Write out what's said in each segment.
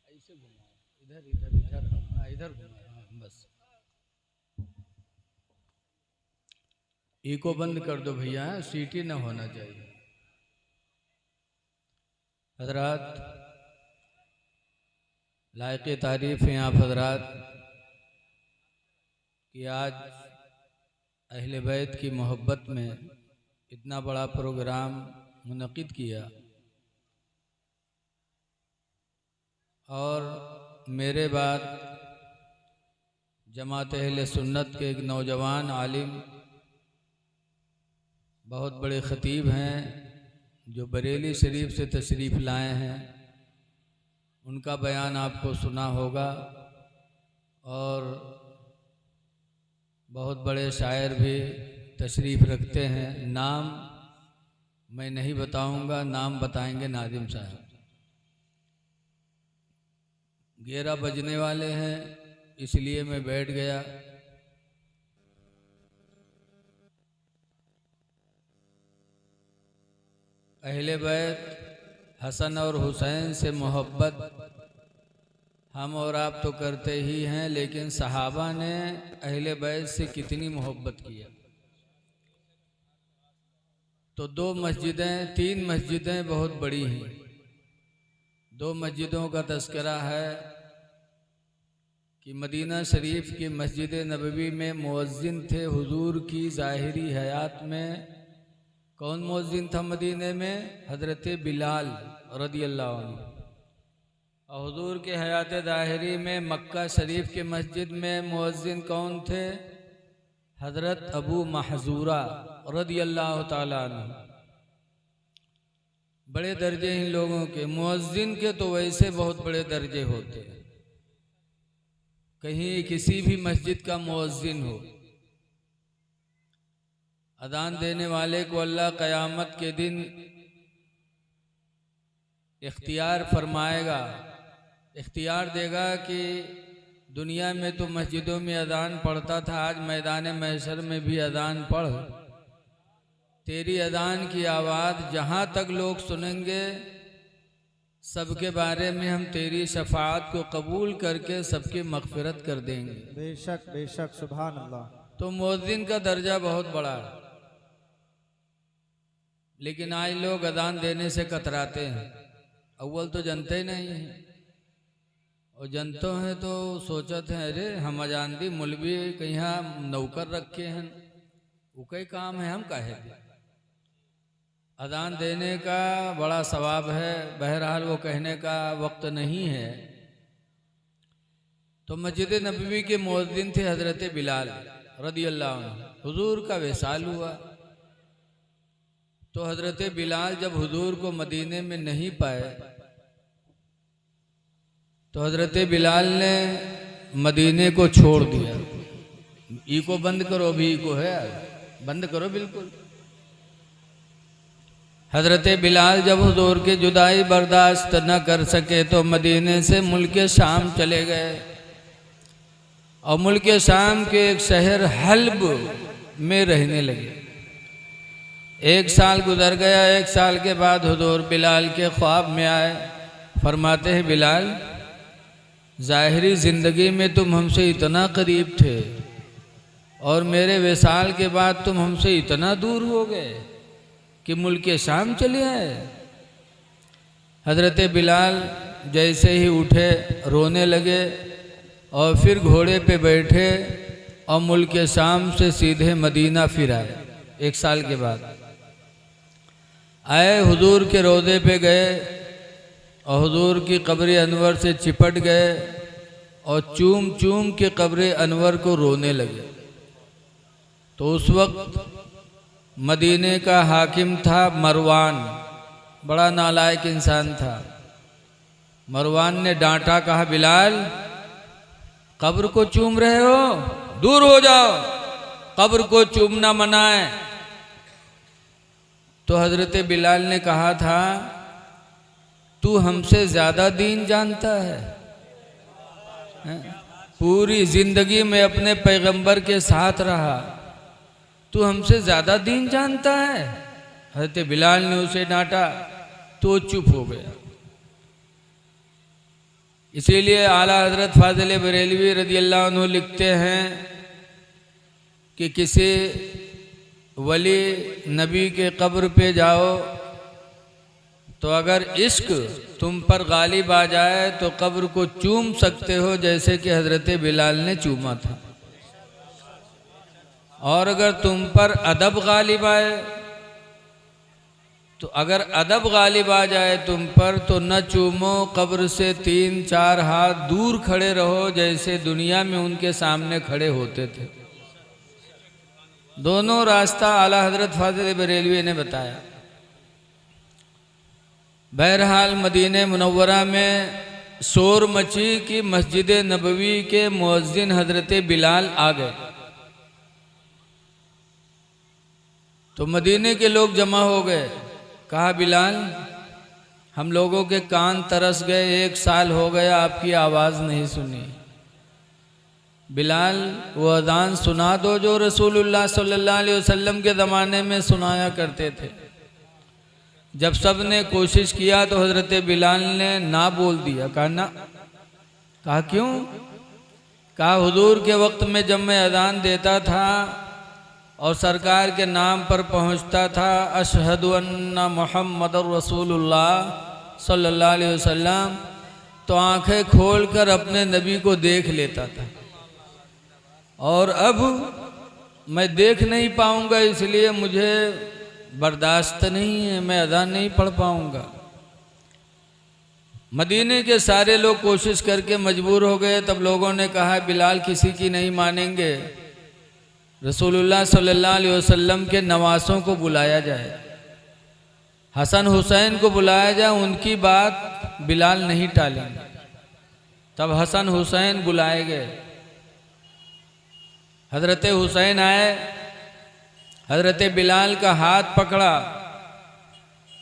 ऐसे घुमाओ, इधर इधर इधर, हाँ इधर घुमाओ, हाँ बस। इको बंद कर दो भैया, सीटी ना होना चाहिए। हजरात, लायक तारीफ हैं आप हजरात कि आज अहले बैत की मोहब्बत में इतना बड़ा प्रोग्राम मुनक़िद किया। और मेरे बाद जमात अहले सुन्नत के एक नौजवान आलिम, बहुत बड़े ख़तीब हैं जो बरेली शरीफ से तशरीफ़ लाए हैं, उनका बयान आपको सुना होगा। और बहुत बड़े शायर भी तशरीफ़ रखते हैं। नाम मैं नहीं बताऊंगा, नाम बताएंगे नादिम साहब। 11 बजने वाले हैं, इसलिए मैं बैठ गया। अहले बैत हसन और हुसैन से मोहब्बत हम और आप तो करते ही हैं, लेकिन सहाबा ने अहले बैत से कितनी मोहब्बत किया। तो 2 मस्जिदें, 3 मस्जिदें बहुत बड़ी हैं। 2 मस्जिदों का तज़किरा है कि मदीना शरीफ की मस्जिद नबवी में मुअज्जिन थे हुजूर की ज़ाहिरी हयात में। कौन मुअज्जिन था मदीने में? हज़रत बिलाल रदियल्लाहु अन्हु। और हुजूर के हयात ज़ाहिरी में मक्का शरीफ के मस्जिद में मुअज्जिन कौन थे? हज़रत अबू महजूरा रदियल्लाहु ताला अन्हु। बड़े दर्जे इन लोगों के। मुअज्जिन के तो वैसे बहुत बड़े दर्जे होते हैं। कहीं किसी भी मस्जिद का मुअज्जिन हो, अजान देने वाले को अल्लाह क़यामत के दिन इख्तियार फरमाएगा, इख्तियार देगा कि दुनिया में तो मस्जिदों में अजान पढ़ता था, आज मैदान महशर में भी अजान पढ़। तेरी अजान की आवाज़ जहाँ तक लोग सुनेंगे, सबके बारे में हम तेरी शफाअत को कबूल करके सबकी मग़फ़िरत कर देंगे। बेशक बेशक, सुभान अल्लाह। तो मुअज्जिन का दर्जा बहुत बड़ा है। लेकिन आज लोग अजान देने से कतराते हैं। अव्वल तो जनते ही नहीं हैं, और जनते हैं तो सोचते हैं अरे हम अजान दी, मौलवी कहीं नौकर रखे हैं, वो कई काम है, हम काहे दे। अजान देने का बड़ा सवाब है, बहरहाल वो कहने का वक्त नहीं है। तो मस्जिद नबवी के मुअज्जिन थे हज़रत बिलाल रदियल्लाहु अन्हु। हुजूर का विसाल हुआ तो हज़रत बिलाल जब हुजूर को मदीने में नहीं पाए, तो हज़रत बिलाल ने मदीने को छोड़ दिया। इको बंद करो, अभी इको है, बंद करो बिल्कुल। हज़रत बिलाल जब हुजूर की जुदाई बर्दाश्त न कर सके तो मदीने से मुल्क शाम चले गए। और मुल्क शाम के एक शहर हल्ब में रहने लगे। 1 साल गुजर गया। 1 साल के बाद हुजूर बिलाल के ख्वाब में आए। फरमाते हैं बिलाल, ज़ाहिरी ज़िंदगी में तुम हमसे इतना करीब थे और मेरे विसाल के बाद तुम हमसे इतना दूर हो गए कि मुल्क शाम चले आए। हज़रत बिलाल जैसे ही उठे रोने लगे और फिर घोड़े पे बैठे और मुल्क शाम से सीधे मदीना फिर आए। 1 साल के बाद आए, हुजूर के रोज़े पे गए और हुजूर की कब्र अनवर से चिपट गए और चूम चूम के कब्र अनवर को रोने लगे। तो उस वक्त मदीने का हाकिम था मरवान, बड़ा नालायक इंसान था। मरवान ने डांटा, कहा बिलाल कब्र को चूम रहे हो, दूर हो जाओ, कब्र को चूमना मना है। तो हज़रत बिलाल ने कहा था, तू हमसे ज़्यादा दीन जानता है? पूरी ज़िंदगी में अपने पैगंबर के साथ रहा, तू हमसे ज़्यादा दीन जानता है? हज़रत बिलाल ने उसे डांटा तो चुप हो गया। इसीलिए आला हजरत फाजिल बरेलवी रज़ी अल्लाह अन्हु लिखते हैं कि किसी वली नबी के कब्र पे जाओ तो अगर इश्क तुम पर गालिब आ जाए तो कब्र को चूम सकते हो, जैसे कि हजरत बिलाल ने चूमा था। और अगर तुम पर अदब गालिब आए तो अगर अदब गालिब आ जाए तुम पर तो न चूमो, कब्र से 3-4 हाथ दूर खड़े रहो, जैसे दुनिया में उनके सामने खड़े होते थे। दोनों रास्ता आला हजरत फाजिल बरेलवी ने बताया। बहरहाल मदीने मुनव्वरा में शोर मची कि मस्जिद नबवी के मुअज्जिन हजरत बिलाल आ गए। तो मदीने के लोग जमा हो गए। कहा, बिलाल, हम लोगों के कान तरस गए, 1 साल हो गया आपकी आवाज़ नहीं सुनी। बिलाल, वो अज़ान सुना दो जो रसूलुल्लाह सल्लल्लाहु अलैहि वसल्लम के ज़माने में सुनाया करते थे। जब सब ने कोशिश किया तो हज़रत बिलाल ने ना बोल दिया। कहा ना। कहा क्यों? कहा हुजूर के वक्त में जब मैं अज़ान देता था और सरकार के नाम पर पहुंचता था, अशहदु अन्ना मुहम्मदुर रसूलुल्लाह सल्लल्लाहु अलैहि वसल्लम, तो आंखें खोलकर अपने नबी को देख लेता था। और अब मैं देख नहीं पाऊंगा, इसलिए मुझे बर्दाश्त नहीं है, मैं अज़ान नहीं पढ़ पाऊंगा। मदीने के सारे लोग कोशिश करके मजबूर हो गए। तब लोगों ने कहा, बिलाल किसी की नहीं मानेंगे, रसूलुल्लाह सल्लल्लाहु अलैहि वसल्लम के नवासों को बुलाया जाए, हसन हुसैन को बुलाया जाए, उनकी बात बिलाल नहीं टालेंगे। तब हसन हुसैन बुलाए गए। हजरत हुसैन आए, हजरत बिलाल का हाथ पकड़ा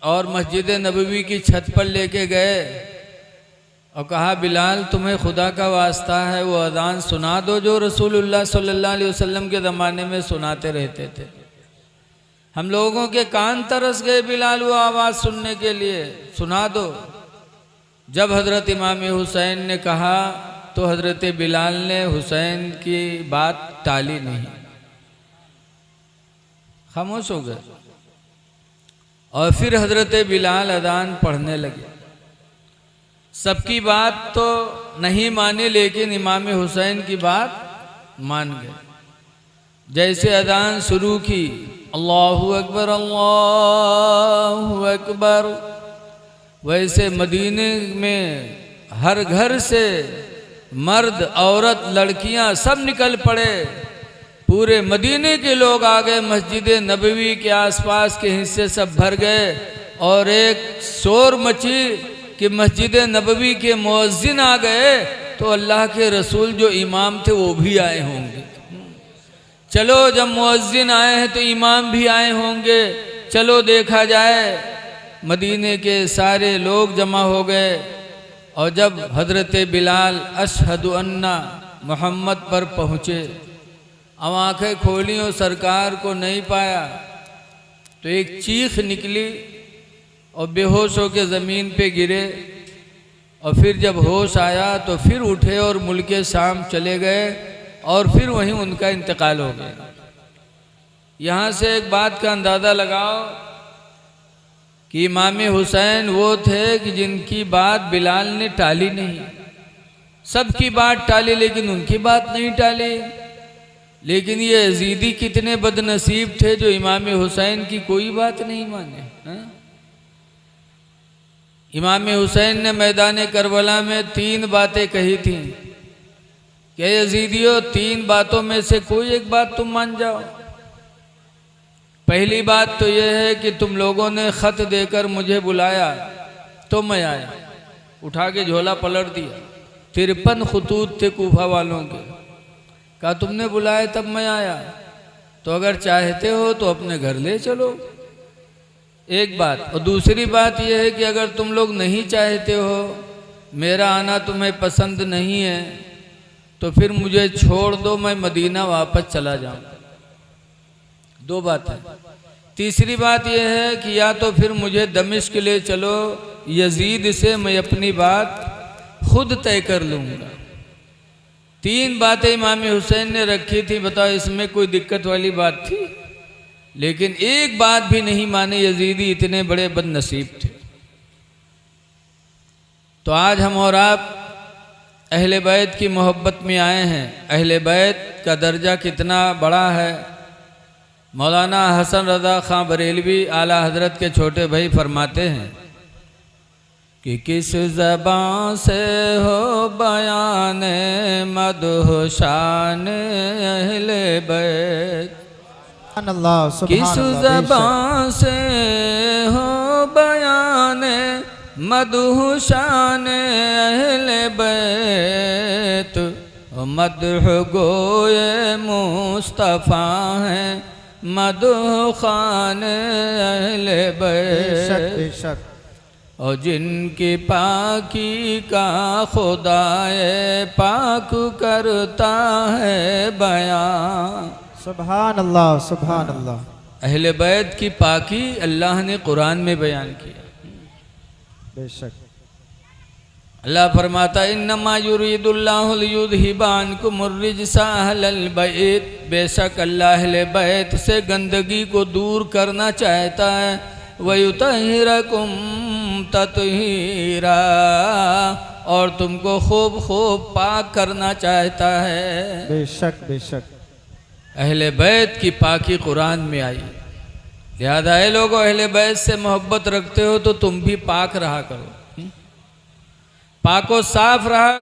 और मस्जिद नबवी की छत पर लेके गए और कहा, बिलाल, तुम्हें खुदा का वास्ता है वो अज़ान सुना दो जो रसूलुल्लाह सल्लल्लाहु अलैहि वसल्लम के ज़माने में सुनाते रहते थे। हम लोगों के कान तरस गए बिलाल वो आवाज़ सुनने के लिए, सुना दो। जब हज़रत इमाम हुसैन ने कहा तो हज़रत बिलाल ने हुसैन की बात टाली नहीं, खामोश हो गए। और फिर हज़रत बिलाल अज़ान पढ़ने लगे। सबकी बात तो नहीं मानी, लेकिन इमाम हुसैन की बात मान गए। जैसे अज़ान शुरू की, अल्लाहु अकबर अल्लाहु अकबर, वैसे मदीने में हर घर से मर्द, औरत, लड़कियां सब निकल पड़े। पूरे मदीने के लोग आ गए, मस्जिद नबवी के आसपास के हिस्से सब भर गए और एक शोर मची कि मस्जिद नबवी के मुअज्जिन आ गए, तो अल्लाह के रसूल जो इमाम थे वो भी आए होंगे। चलो, जब मुअज्जिन आए हैं तो इमाम भी आए होंगे, चलो देखा जाए। मदीने के सारे लोग जमा हो गए और जब हजरत बिलाल अशहदु अन्ना मोहम्मद पर पहुँचे, अब आँखें खोली और सरकार को नहीं पाया तो एक चीख निकली और बेहोश होकर ज़मीन पे गिरे। और फिर जब होश आया तो फिर उठे और मुल्क शाम चले गए और फिर वहीं उनका इंतकाल हो गया। यहाँ से एक बात का अंदाज़ा लगाओ कि इमाम हुसैन वो थे कि जिनकी बात बिलाल ने टाली नहीं। सबकी बात टाली लेकिन उनकी बात नहीं टाली। लेकिन ये यजीदी कितने बदनसीब थे जो इमाम हुसैन की कोई बात नहीं माने। इमाम हुसैन ने मैदान करबला में 3 बातें कही थी कि यजीदियों, 3 बातों में से कोई एक बात तुम मान जाओ। पहली बात तो यह है कि तुम लोगों ने ख़त देकर मुझे बुलाया तो मैं आया, उठा के झोला पलट दिया। 53 खतूत थे कूफा वालों के, कहा तुमने बुलाया तब मैं आया, तो अगर चाहते हो तो अपने घर ले चलो। एक बात। और दूसरी बात यह है कि अगर तुम लोग नहीं चाहते हो, मेरा आना तुम्हें पसंद नहीं है, तो फिर मुझे छोड़ दो, मैं मदीना वापस चला जाऊँ। 2 बातें। तीसरी बात यह है कि या तो फिर मुझे दमिश्क ले चलो, यजीद से मैं अपनी बात खुद तय कर लूँगा। 3 बातें इमाम हुसैन ने रखी थी, बताओ इसमें कोई दिक्कत वाली बात थी? लेकिन एक बात भी नहीं माने यजीदी, इतने बड़े बदनसीब थे। तो आज हम और आप अहले बैत की मोहब्बत में आए हैं। अहले बैत का दर्जा कितना बड़ा है। मौलाना हसन रज़ा खां बरेलवी आला हजरत के छोटे भाई फरमाते हैं कि किस ज़बान से हो बयान मदह शान अहले बैत, किस ज़बान से हो बयान मदह शान अहले बैत, मदह गोए मुस्तफ़ा हैं मदह खान अहले बैत। बेशक और जिनकी पाकी का खुदाए पाक करता है बयां। सुभान अल्लाह, सुभान अल्लाह। अहले बैत की पाकी अल्लाह ने कुरान में बयान किया। बेशक अल्लाह फरमाता इन्नमा युरीदुल्लाहु लियुज़हिबा अन्कुमुर रिज्सा अहलल बैत, बेशक अल्लाह अहले बैत से गंदगी को दूर करना चाहता है। वयुतहिरकुम ततहीरा, और तुमको खूब खूब पाक करना चाहता है। बेशक बेशक अहले बैत की पाकी कुरान में आई। लिहाजा है लोगों, अहले बैत से मोहब्बत रखते हो तो तुम भी पाक रहा करो, पाको साफ रहा।